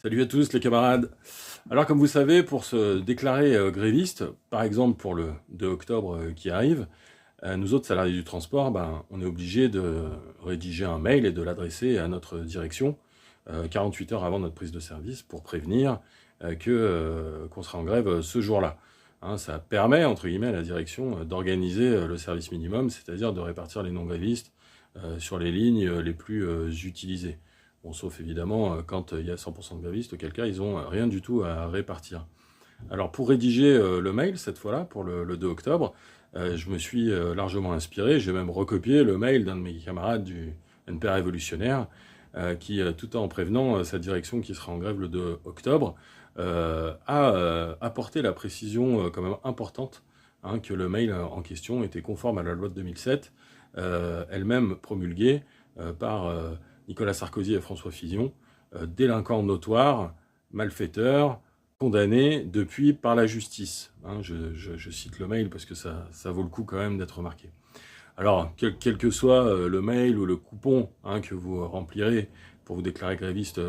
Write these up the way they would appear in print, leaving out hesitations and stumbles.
Salut à tous les camarades. Alors comme vous savez, pour se déclarer gréviste, par exemple pour le 2 octobre qui arrive, nous autres salariés du transport, on est obligé de rédiger un mail et de l'adresser à notre direction 48 heures avant notre prise de service pour prévenir qu'on sera en grève ce jour-là. Hein, ça permet, entre guillemets, à la direction d'organiser le service minimum, c'est-à-dire de répartir les non-grévistes sur les lignes les plus utilisées. Bon, sauf évidemment quand il y a 100% de grévistes, auquel cas ils n'ont rien du tout à répartir. Alors pour rédiger le mail, cette fois-là, pour le 2 octobre, je me suis largement inspiré, j'ai même recopié le mail d'un de mes camarades du NPR révolutionnaire, qui, tout en prévenant sa direction qui sera en grève le 2 octobre, a apporté la précision quand même importante, hein, que le mail en question était conforme à la loi de 2007, elle-même promulguée par Nicolas Sarkozy et François Fillon, délinquants notoires, malfaiteurs, condamnés depuis par la justice. Hein, je cite le mail parce que ça vaut le coup quand même d'être remarqué. Alors, quel que soit le mail ou le coupon que vous remplirez pour vous déclarer gréviste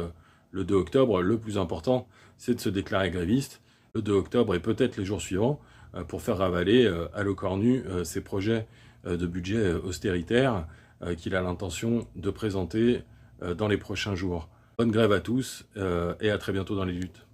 le 2 octobre, le plus important, c'est de se déclarer gréviste le 2 octobre et peut-être les jours suivants pour faire ravaler à l'eau cornue ses projets de budget austéritaire qu'il a l'intention de présenter dans les prochains jours. Bonne grève à tous et à très bientôt dans les luttes.